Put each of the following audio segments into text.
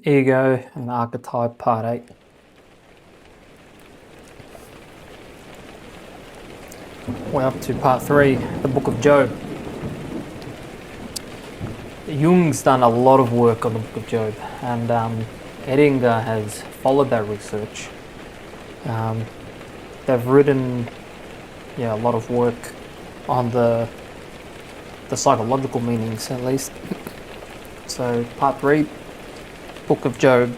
Ego and Archetype, Part 8. We're up to Part 3, the Book of Job. Jung's done a lot of work on the Book of Job, and Edinger has followed that research. They've written a lot of work on the psychological meanings, at least. So, Part 3, Book of Job.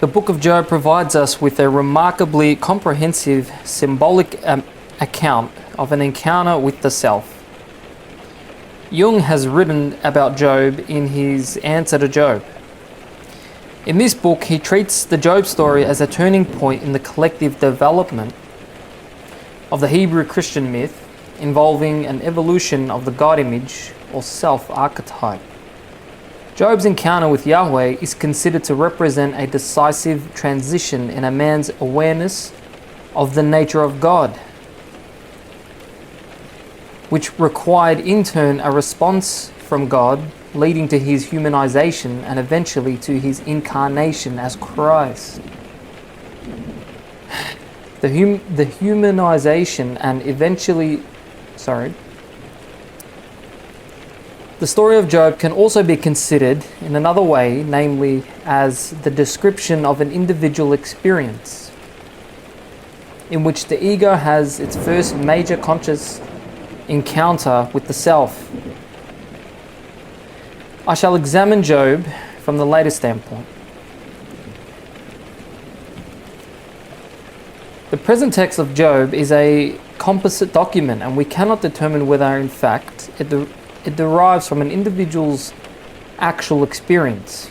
The Book of Job provides us with a remarkably comprehensive symbolic account of an encounter with the self. Jung has written about Job in his Answer to Job. In this book, he treats the Job story as a turning point in the collective development of the Hebrew Christian myth, involving an evolution of the God image or self archetype. Job's encounter with Yahweh is considered to represent a decisive transition in a man's awareness of the nature of God, which required in turn a response from God, leading to his humanization and eventually to his incarnation as Christ. The humanization and eventually... The story of Job can also be considered in another way, namely as the description of an individual experience in which the ego has its first major conscious encounter with the self. I shall examine Job from the later standpoint. The present text of Job is a composite document, and we cannot determine whether in fact it derives from an individual's actual experience.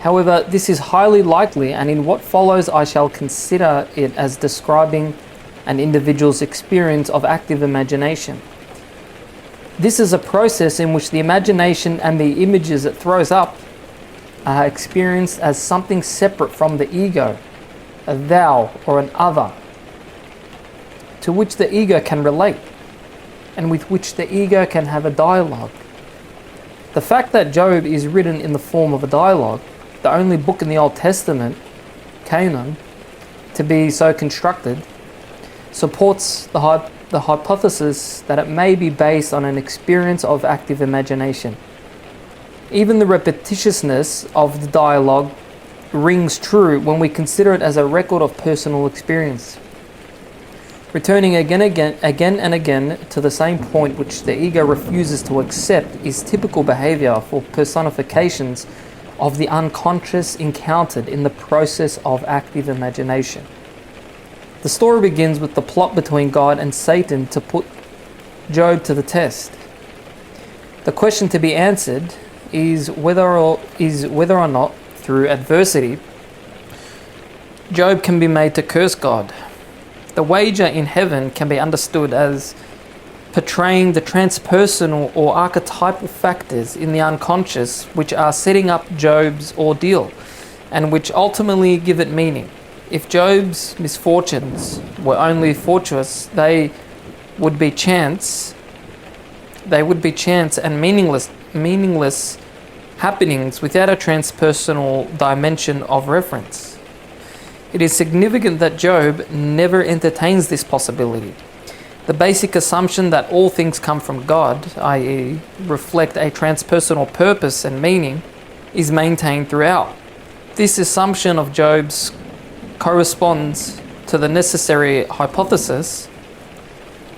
However, this is highly likely, and in what follows I shall consider it as describing an individual's experience of active imagination. This is a process in which the imagination and the images it throws up are experienced as something separate from the ego, a thou or an other, to which the ego can relate, and with which the ego can have a dialogue. The fact that Job is written in the form of a dialogue, the only book in the Old Testament, canon, to be so constructed, supports the hypothesis that it may be based on an experience of active imagination. Even the repetitiousness of the dialogue rings true when we consider it as a record of personal experience, returning again and again to the same point which the ego refuses to accept is typical behavior for personifications of the unconscious encountered in the process of active imagination. The story begins with the plot between God and Satan to put Job to the test. The question to be answered is whether or not, through adversity, Job can be made to curse God. The wager in heaven can be understood as portraying the transpersonal or archetypal factors in the unconscious which are setting up Job's ordeal and which ultimately give it meaning. If Job's misfortunes were only fortuitous, they would be chance and meaningless happenings without a transpersonal dimension of reference. It is significant that Job never entertains this possibility. The basic assumption that all things come from God, i.e., reflect a transpersonal purpose and meaning, is maintained throughout. This assumption of Job's corresponds to the necessary hypothesis.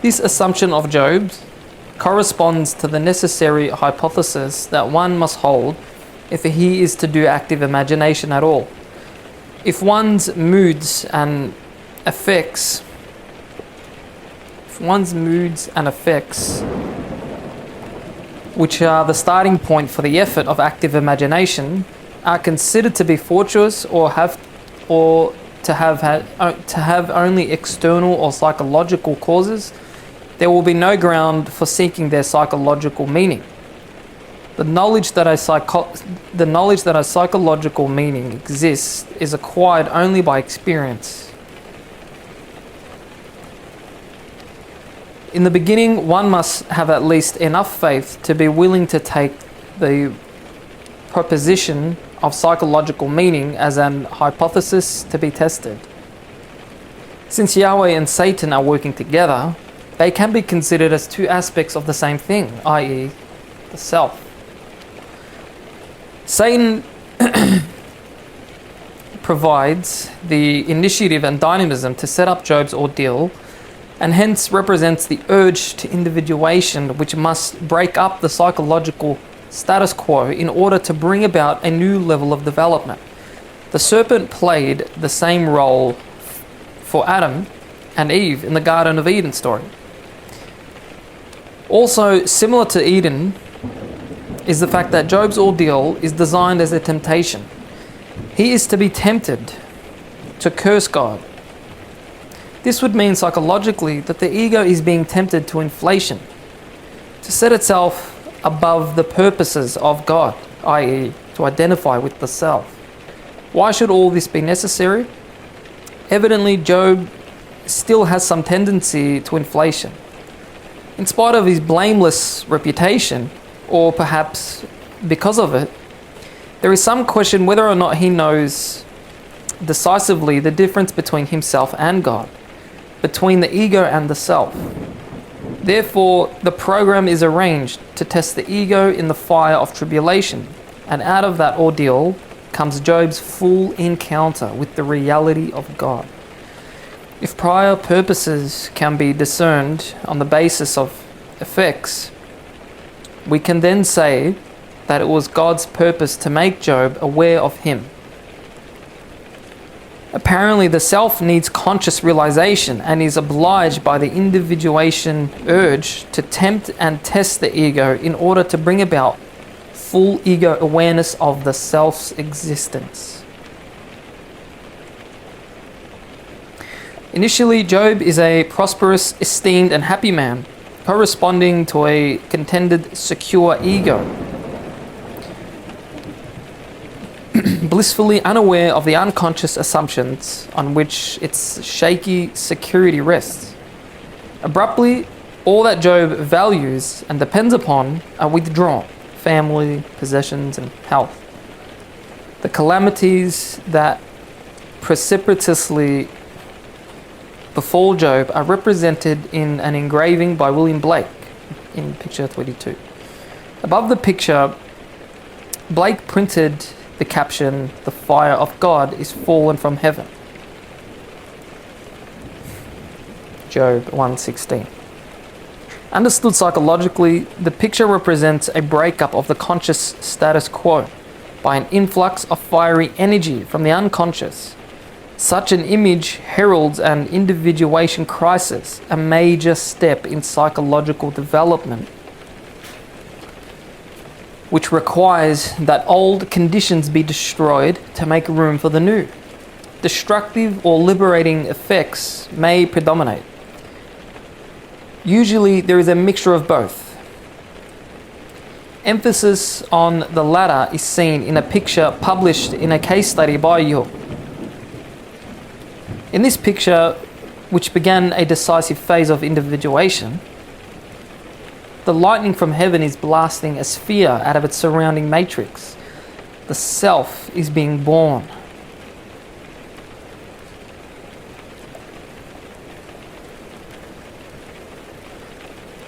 This assumption of Job's corresponds to the necessary hypothesis that one must hold if he is to do active imagination at all. If one's moods and effects, which are the starting point for the effort of active imagination, are considered to be fortuitous or to have only external or psychological causes, there will be no ground for seeking their psychological meaning. The knowledge that a psychological meaning exists is acquired only by experience. In the beginning, one must have at least enough faith to be willing to take the proposition of psychological meaning as an hypothesis to be tested. Since Yahweh and Satan are working together, they can be considered as two aspects of the same thing, i.e., the self. Satan provides the initiative and dynamism to set up Job's ordeal, and hence represents the urge to individuation, which must break up the psychological status quo in order to bring about a new level of development. The serpent played the same role for Adam and Eve in the Garden of Eden story. Also, similar to Eden is the fact that Job's ordeal is designed as a temptation. He is to be tempted to curse God. This would mean psychologically that the ego is being tempted to inflation, to set itself above the purposes of God, i.e., to identify with the self. Why should all this be necessary? Evidently, Job still has some tendency to inflation. In spite of his blameless reputation, or perhaps because of it, there is some question whether or not he knows decisively the difference between himself and God, between the ego and the self. Therefore, the program is arranged to test the ego in the fire of tribulation, and out of that ordeal comes Job's full encounter with the reality of God. If prior purposes can be discerned on the basis of effects, we can then say that it was God's purpose to make Job aware of him. Apparently, the self needs conscious realization and is obliged by the individuation urge to tempt and test the ego in order to bring about full ego awareness of the self's existence. Initially, Job is a prosperous, esteemed, and happy man, corresponding to a contented, secure ego, blissfully unaware of the unconscious assumptions on which its shaky security rests. Abruptly, all that Job values and depends upon are withdrawn: family, possessions, and health. The calamities that precipitously befall Job are represented in an engraving by William Blake in picture 22. Above the picture, Blake printed the caption, "The fire of God is fallen from heaven." Job 1:16. Understood psychologically, the picture represents a breakup of the conscious status quo by an influx of fiery energy from the unconscious. Such an image heralds an individuation crisis, a major step in psychological development, which requires that old conditions be destroyed to make room for the new. Destructive or liberating effects may predominate. Usually there is a mixture of both. Emphasis on the latter is seen in a picture published in a case study by Yo. In this picture, which began a decisive phase of individuation, the lightning from heaven is blasting a sphere out of its surrounding matrix. The self is being born.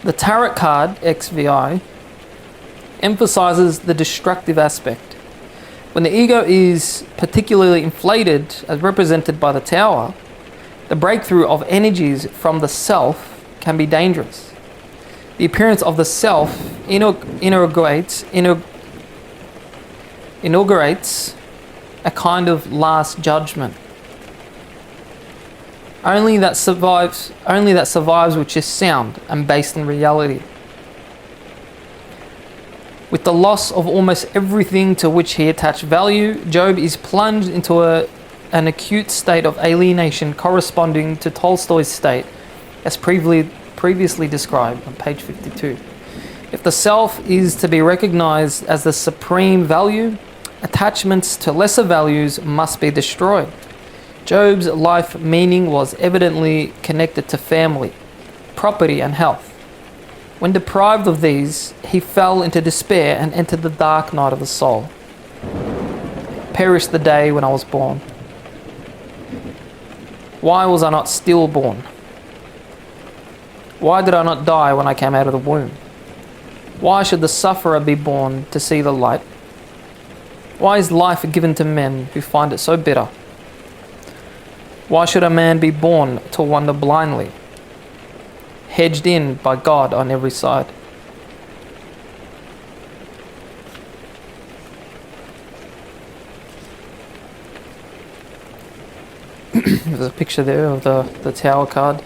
The tarot card, XVI, emphasizes the destructive aspect. When the ego is particularly inflated, as represented by the tower, the breakthrough of energies from the self can be dangerous. The appearance of the self inaugurates a kind of last judgment. Only that survives which is sound and based in reality. With the loss of almost everything to which he attached value, Job is plunged into an acute state of alienation corresponding to Tolstoy's state, as previously described on page 52. If the self is to be recognized as the supreme value, attachments to lesser values must be destroyed. Job's life meaning was evidently connected to family, property, and health. When deprived of these, he fell into despair and entered the dark night of the soul. perished the day when I was born. Why was I not stillborn? Why did I not die when I came out of the womb? Why should the sufferer be born to see the light? Why is life given to men who find it so bitter? Why should a man be born to wander blindly, hedged in by God on every side? There's a picture there of the Tower card.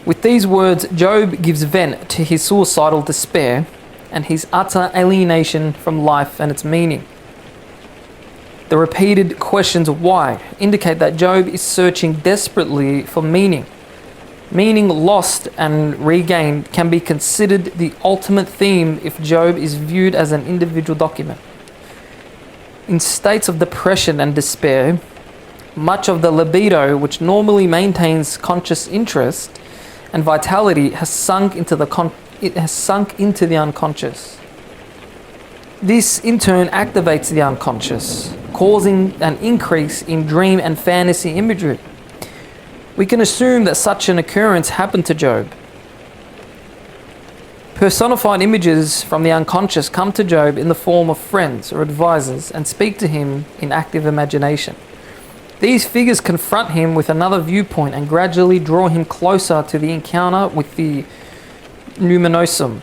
With these words, Job gives vent to his suicidal despair and his utter alienation from life and its meaning. The repeated questions why indicate that Job is searching desperately for meaning. Meaning lost and regained can be considered the ultimate theme if Job is viewed as an individual document. In states of depression and despair, much of the libido, which normally maintains conscious interest and vitality, has sunk into the unconscious. This in turn activates the unconscious, causing an increase in dream and fantasy imagery. We can assume that such an occurrence happened to Job. Personified images from the unconscious come to Job in the form of friends or advisors and speak to him in active imagination. These figures confront him with another viewpoint and gradually draw him closer to the encounter with the numinosum,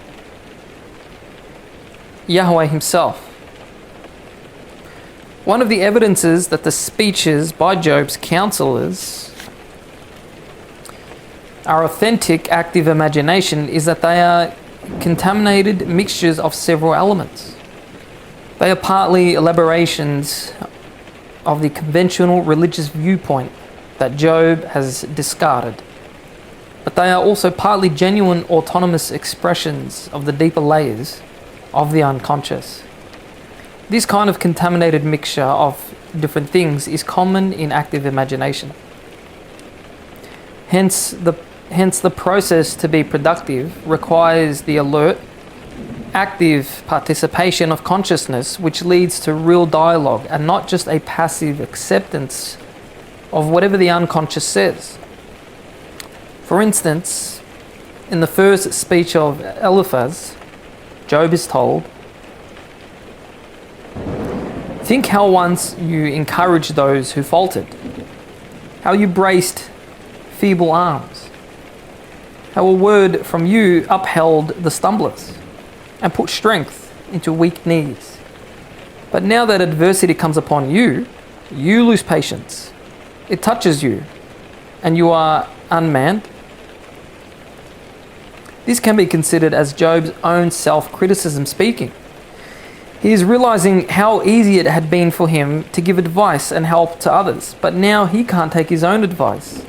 Yahweh himself. One of the evidences that the speeches by Job's counselors are authentic active imagination is that they are contaminated mixtures of several elements. They are partly elaborations of the conventional religious viewpoint that Job has discarded, but they are also partly genuine autonomous expressions of the deeper layers of the unconscious. This kind of contaminated mixture of different things is common in active imagination. Hence the process to be productive requires the alert, active participation of consciousness, which leads to real dialogue and not just a passive acceptance of whatever the unconscious says. For instance, in the first speech of Eliphaz, Job is told, "Think how once you encouraged those who faltered, how you braced feeble arms, how a word from you upheld the stumblers and put strength into weak knees. But now that adversity comes upon you, you lose patience. It touches you, and you are unmanned." This can be considered as Job's own self-criticism speaking. He is realizing how easy it had been for him to give advice and help to others, but now he can't take his own advice.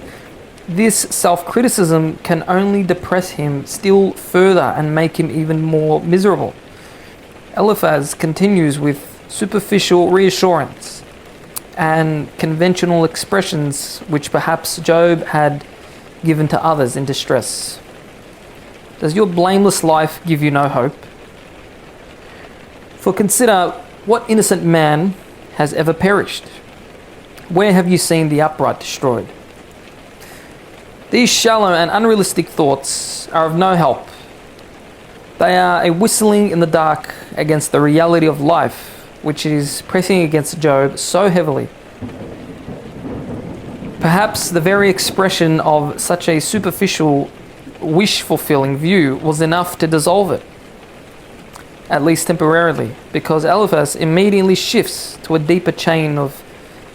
This self-criticism can only depress him still further and make him even more miserable. Eliphaz continues with superficial reassurance and conventional expressions which perhaps Job had given to others in distress. Does your blameless life give you no hope? For consider, what innocent man has ever perished? Where have you seen the upright destroyed? These shallow and unrealistic thoughts are of no help. They are a whistling in the dark against the reality of life, which is pressing against Job so heavily. Perhaps the very expression of such a superficial, wish-fulfilling view was enough to dissolve it, at least temporarily, because Eliphaz immediately shifts to a deeper chain of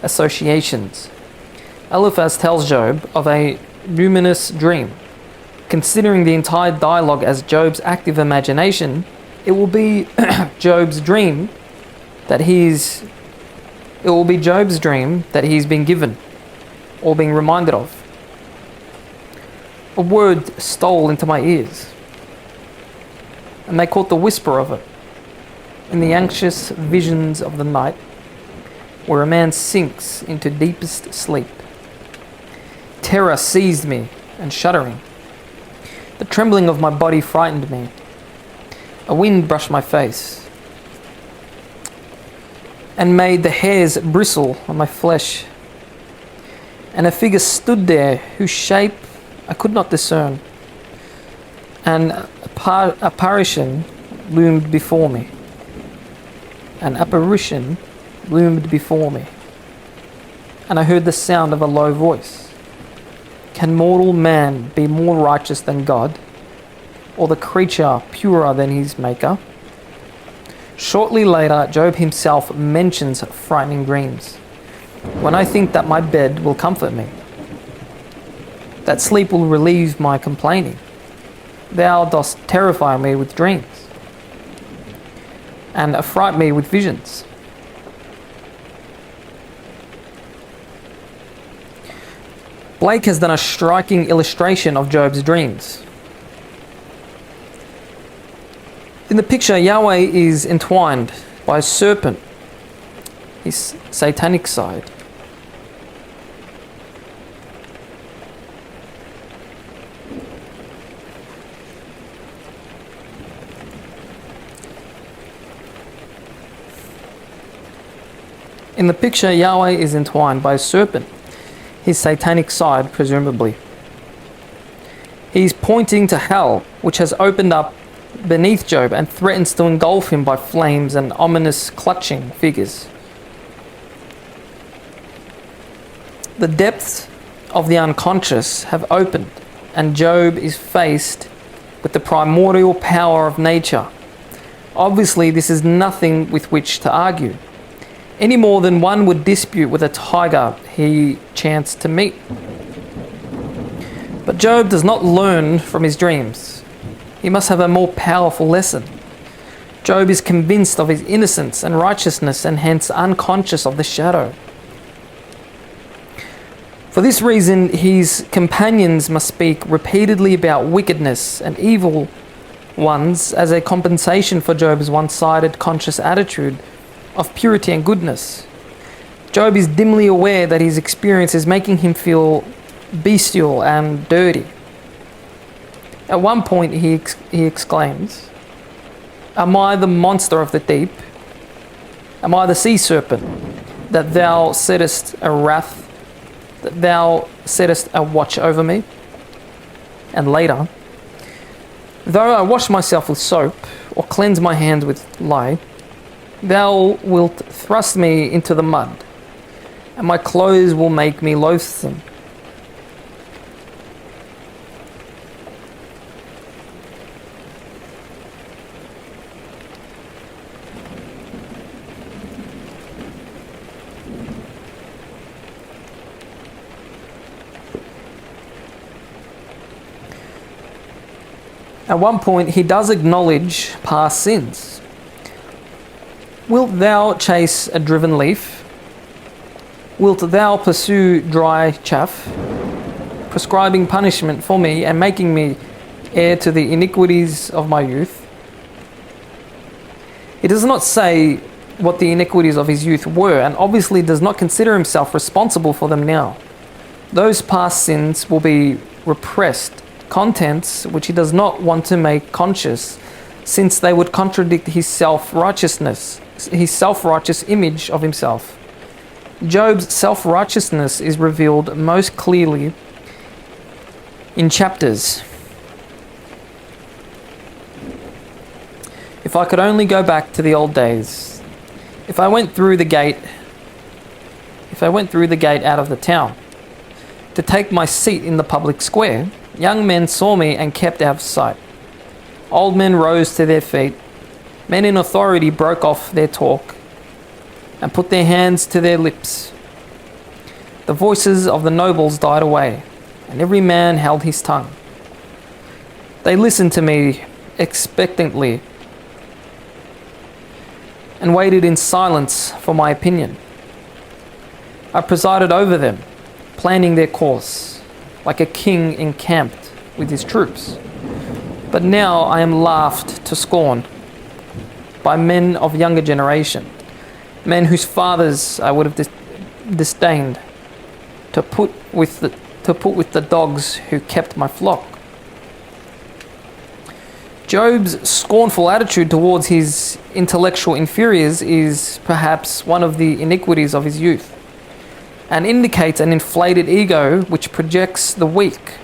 associations. Eliphaz tells Job of a luminous dream. Considering the entire dialogue as Job's active imagination, it will be Job's dream that he's been given or being reminded of. A word stole into my ears, and they caught the whisper of it in the anxious visions of the night, where a man sinks into deepest sleep. Terror seized me, and shuddering, the trembling of my body frightened me. A wind brushed my face, and made the hairs bristle on my flesh. And a figure stood there whose shape I could not discern. An apparition loomed before me. An apparition loomed before me. And I heard the sound of a low voice. Can mortal man be more righteous than God, or the creature purer than his maker? Shortly later, Job himself mentions frightening dreams. When I think that my bed will comfort me, that sleep will relieve my complaining, thou dost terrify me with dreams, and affright me with visions. Blake has done a striking illustration of Job's dreams. In the picture, Yahweh is entwined by a serpent, his satanic side. In the picture, Yahweh is entwined by a serpent, his satanic side, presumably. He's pointing to hell, which has opened up beneath Job and threatens to engulf him by flames and ominous clutching figures. The depths of the unconscious have opened, and Job is faced with the primordial power of nature. Obviously, this is nothing with which to argue, any more than one would dispute with a tiger he chanced to meet. But Job does not learn from his dreams. He must have a more powerful lesson. Job is convinced of his innocence and righteousness, and hence unconscious of the shadow. For this reason, his companions must speak repeatedly about wickedness and evil ones as a compensation for Job's one-sided conscious attitude of purity and goodness. Job is dimly aware that his experience is making him feel bestial and dirty. At one point he exclaims, "Am I the monster of the deep? Am I the sea serpent, that thou settest a wrath, that thou settest a watch over me?" And later, "Though I wash myself with soap, or cleanse my hands with lye, thou wilt thrust me into the mud, and my clothes will make me loathsome." At one point, he does acknowledge past sins. "Wilt thou chase a driven leaf? Wilt thou pursue dry chaff, prescribing punishment for me and making me heir to the iniquities of my youth?" He does not say what the iniquities of his youth were, and obviously does not consider himself responsible for them now. Those past sins will be repressed contents which he does not want to make conscious, since they would contradict his self-righteousness, his self-righteous image of himself. Job's self-righteousness is revealed most clearly in chapters. "If I could only go back to the old days, if I went through the gate out of the town, to take my seat in the public square, young men saw me and kept out of sight. Old men rose to their feet. Men in authority broke off their talk and put their hands to their lips. The voices of the nobles died away, and every man held his tongue. They listened to me expectantly and waited in silence for my opinion. I presided over them, planning their course, like a king encamped with his troops. But now I am laughed to scorn by men of younger generation, men whose fathers I would have disdained to put with the dogs who kept my flock." Job's scornful attitude towards his intellectual inferiors is perhaps one of the iniquities of his youth, and indicates an inflated ego which projects the weak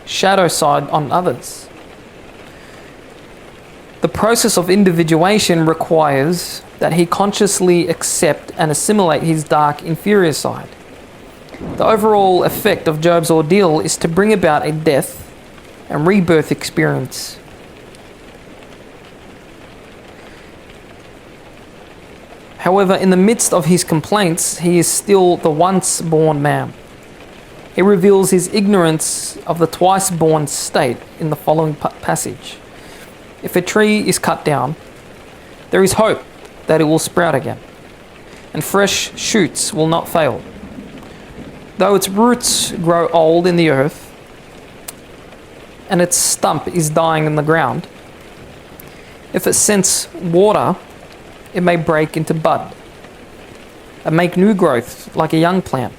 shadow side on others. The process of individuation requires that he consciously accept and assimilate his dark inferior side. The overall effect of Job's ordeal is to bring about a death and rebirth experience. However, in the midst of his complaints, he is still the once born man. He reveals his ignorance of the twice born state in the following passage. If a tree is cut down, there is hope that it will sprout again, and fresh shoots will not fail. Though its roots grow old in the earth, and its stump is dying in the ground, if it scents water, it may break into bud and make new growth like a young plant.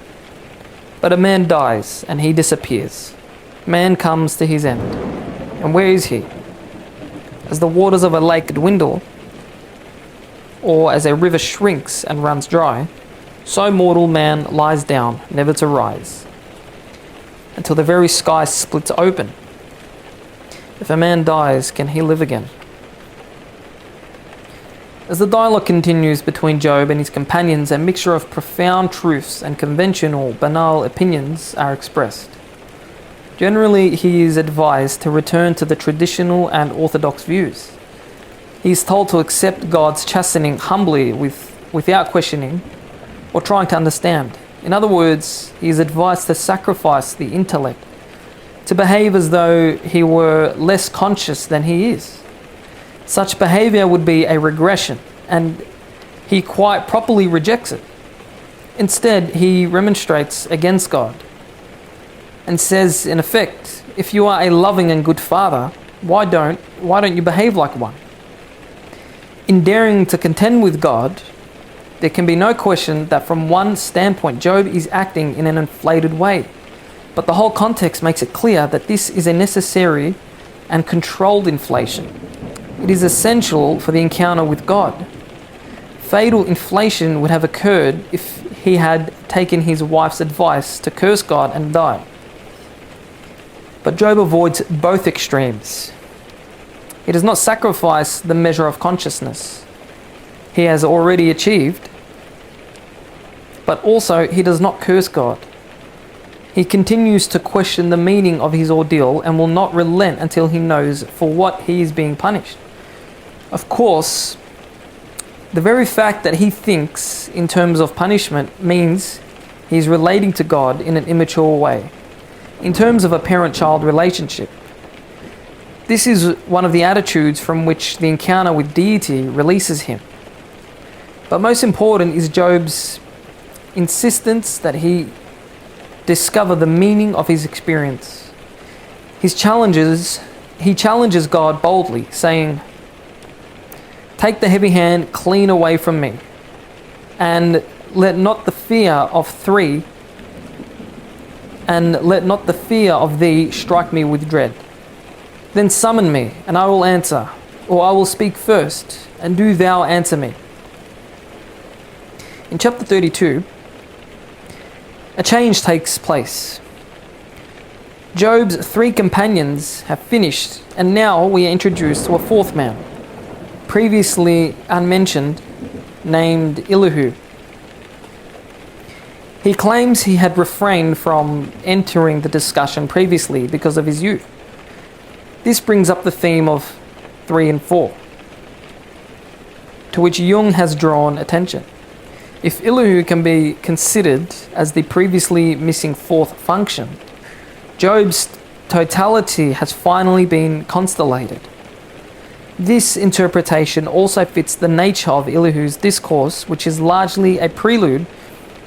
But a man dies and he disappears. Man comes to his end. And where is he? As the waters of a lake dwindle, or as a river shrinks and runs dry, so mortal man lies down, never to rise, until the very sky splits open. If a man dies, can he live again? As the dialogue continues between Job and his companions, a mixture of profound truths and conventional, banal opinions are expressed. Generally, he is advised to return to the traditional and orthodox views. He is told to accept God's chastening humbly without questioning or trying to understand. In other words, he is advised to sacrifice the intellect, to behave as though he were less conscious than he is. Such behavior would be a regression, and he quite properly rejects it. Instead, he remonstrates against God and says, in effect, if you are a loving and good father, why don't you behave like one? In daring to contend with God, there can be no question that from one standpoint, Job is acting in an inflated way. But the whole context makes it clear that this is a necessary and controlled inflation. It is essential for the encounter with God. Fatal inflation would have occurred if he had taken his wife's advice to curse God and die. But Job avoids both extremes. He does not sacrifice the measure of consciousness he has already achieved, but also he does not curse God. He continues to question the meaning of his ordeal and will not relent until he knows for what he is being punished. Of course, the very fact that he thinks in terms of punishment means he is relating to God in an immature way, in terms of a parent-child relationship. This is one of the attitudes from which the encounter with deity releases him. But most important is Job's insistence that he discover the meaning of his experience. He challenges God boldly, saying, "Take the heavy hand clean away from me, and let not the fear of thee strike me with dread. Then summon me, and I will answer, or I will speak first, and do thou answer me." In chapter 32, a change takes place. Job's three companions have finished, and now we are introduced to a fourth man, previously unmentioned, named Elihu. He claims he had refrained from entering the discussion previously because of his youth. This brings up the theme of 3 and 4, to which Jung has drawn attention. If Elihu can be considered as the previously missing fourth function, Job's totality has finally been constellated. This interpretation also fits the nature of Elihu's discourse, which is largely a prelude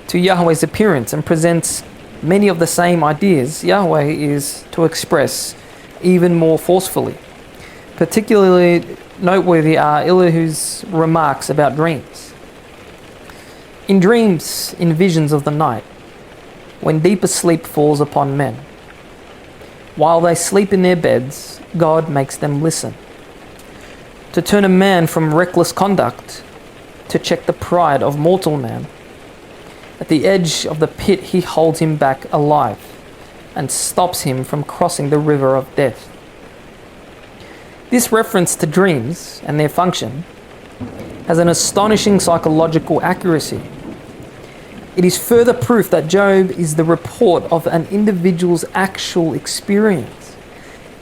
to Yahweh's appearance and presents many of the same ideas Yahweh is to express even more forcefully. Particularly noteworthy are Elihu's remarks about dreams. In dreams, in visions of the night, when deeper sleep falls upon men, while they sleep in their beds, God makes them listen. to turn a man from reckless conduct, to check the pride of mortal man. At the edge of the pit he holds him back alive and stops him from crossing the river of death. This reference to dreams and their function has an astonishing psychological accuracy. It is further proof that Job is the report of an individual's actual experience.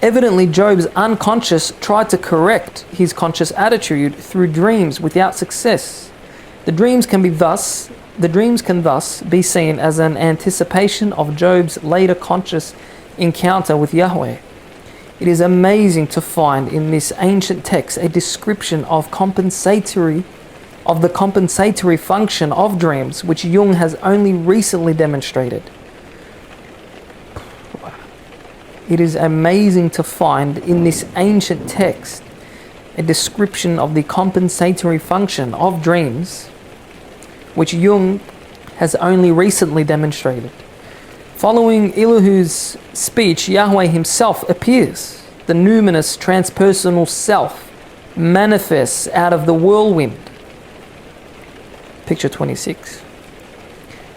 Evidently, Job's unconscious tried to correct his conscious attitude through dreams without success. The dreams can thus be seen as an anticipation of Job's later conscious encounter with Yahweh. It is amazing to find in this ancient text a description of the compensatory function of dreams, which Jung has only recently demonstrated. It is amazing to find in this ancient text a description of the compensatory function of dreams, which Jung has only recently demonstrated. Following Elihu's speech, Yahweh himself appears. The numinous transpersonal self manifests out of the whirlwind. Picture 26.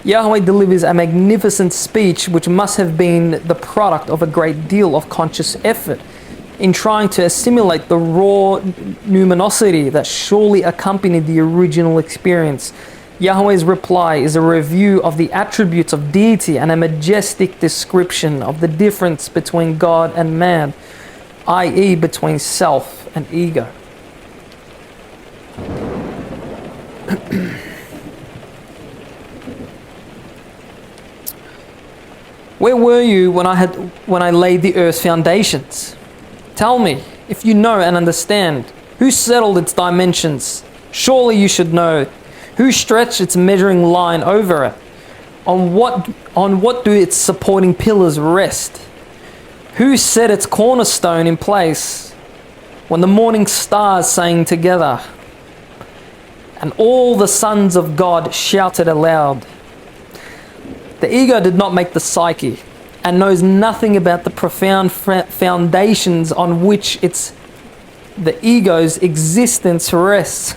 Yahweh delivers a magnificent speech which must have been the product of a great deal of conscious effort in trying to assimilate the raw numinosity that surely accompanied the original experience. Yahweh's reply is a review of the attributes of deity and a majestic description of the difference between God and man, i.e. between self and ego. Where were you when I laid the earth's foundations? Tell me, if you know and understand, who settled its dimensions? Surely you should know. Who stretched its measuring line over it? On what do its supporting pillars rest? Who set its cornerstone in place when the morning stars sang together and all the sons of God shouted aloud? The ego did not make the psyche and knows nothing about the profound foundations on which the ego's existence rests.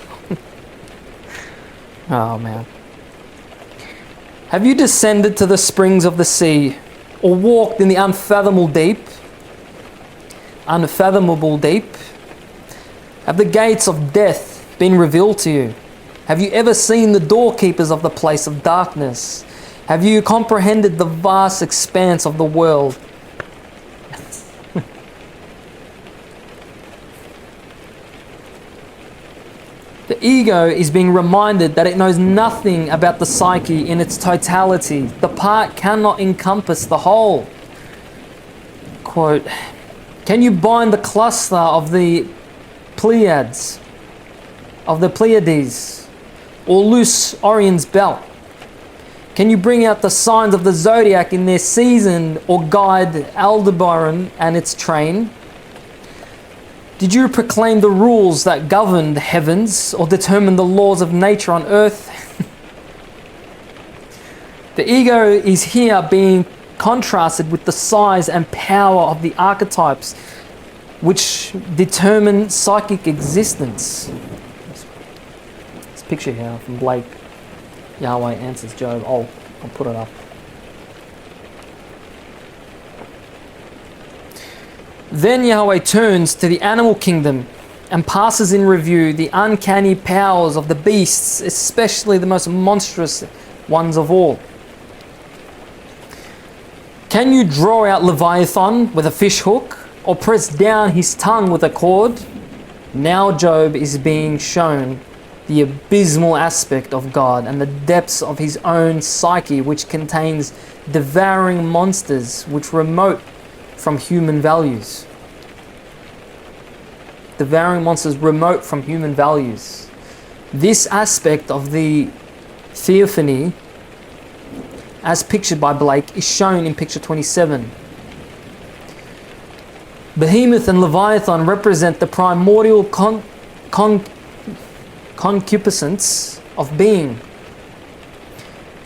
Oh man. Have you descended to the springs of the sea or walked in the unfathomable deep? Unfathomable deep? Have the gates of death been revealed to you? Have you ever seen the doorkeepers of the place of darkness? Have you comprehended the vast expanse of the world? The ego is being reminded that it knows nothing about the psyche in its totality. The part cannot encompass the whole. Quote, can you bind the cluster of the Pleiades, or loose Orion's belt? Can you bring out the signs of the zodiac in their season or guide Aldebaran and its train? Did you proclaim the rules that govern the heavens or determine the laws of nature on earth? The ego is here being contrasted with the size and power of the archetypes which determine psychic existence. This picture here from Blake. Yahweh answers Job. I'll put it up. Then Yahweh turns to the animal kingdom and passes in review the uncanny powers of the beasts, especially the most monstrous ones of all. Can you draw out Leviathan with a fish hook or press down his tongue with a cord? Now Job is being shown the abysmal aspect of God and the depths of his own psyche, which contains devouring monsters which remote from human values. Devouring monsters remote from human values. This aspect of the theophany, as pictured by Blake, is shown in picture 27. Behemoth and Leviathan represent the primordial concupiscence of being.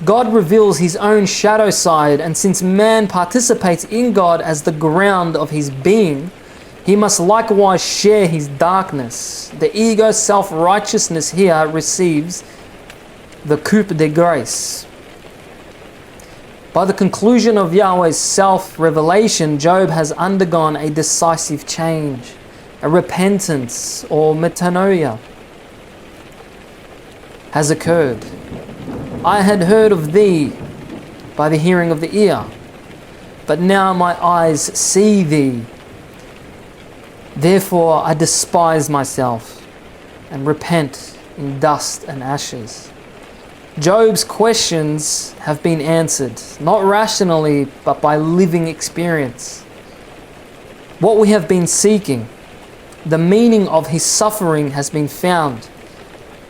God reveals his own shadow side, and since man participates in God as the ground of his being, He must likewise share his darkness. The ego self-righteousness here receives the coup de grace. By the conclusion of Yahweh's self-revelation, Job has undergone a decisive change, a repentance or metanoia has occurred. I had heard of thee by the hearing of the ear, but now my eyes see thee. Therefore I despise myself and repent in dust and ashes. Job's questions have been answered, not rationally, but by living experience. What we have been seeking, the meaning of his suffering, has been found.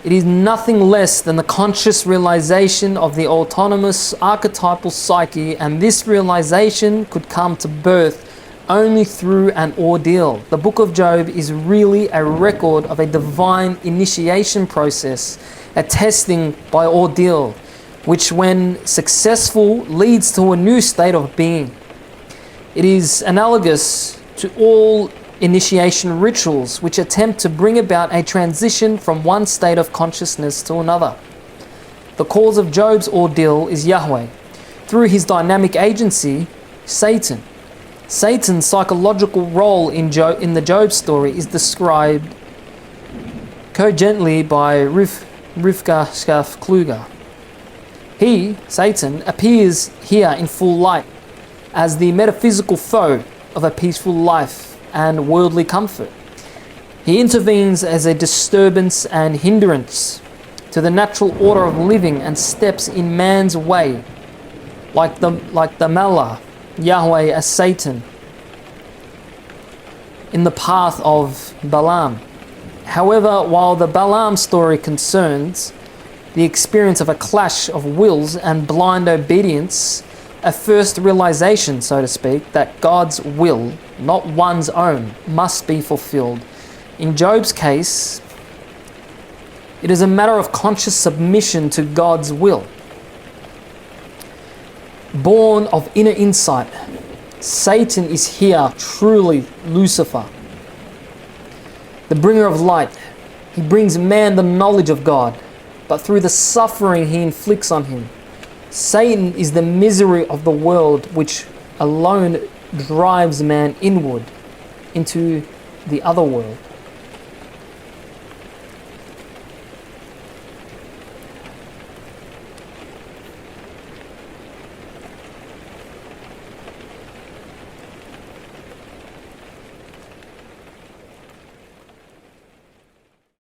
It is nothing less than the conscious realization of the autonomous archetypal psyche, and this realization could come to birth only through an ordeal. The book of Job is really a record of a divine initiation process, a testing by ordeal, which when successful leads to a new state of being. It is analogous to all initiation rituals which attempt to bring about a transition from one state of consciousness to another. The cause of Job's ordeal is Yahweh. Through his dynamic agency, Satan. Satan's psychological role in the Job story is described cogently by Rivka Kluger. He, Satan, appears here in full light as the metaphysical foe of a peaceful life and worldly comfort. He intervenes as a disturbance and hindrance to the natural order of living and steps in man's way, like the Mallah, Yahweh as Satan, in the path of Balaam. However, while the Balaam story concerns the experience of a clash of wills and blind obedience, a first realization, so to speak, that God's will, not one's own, must be fulfilled. In Job's case, it is a matter of conscious submission to God's will. Born of inner insight, Satan is here truly Lucifer, the bringer of light. He brings man the knowledge of God, but through the suffering he inflicts on him. Satan is the misery of the world which alone drives man inward into the other world.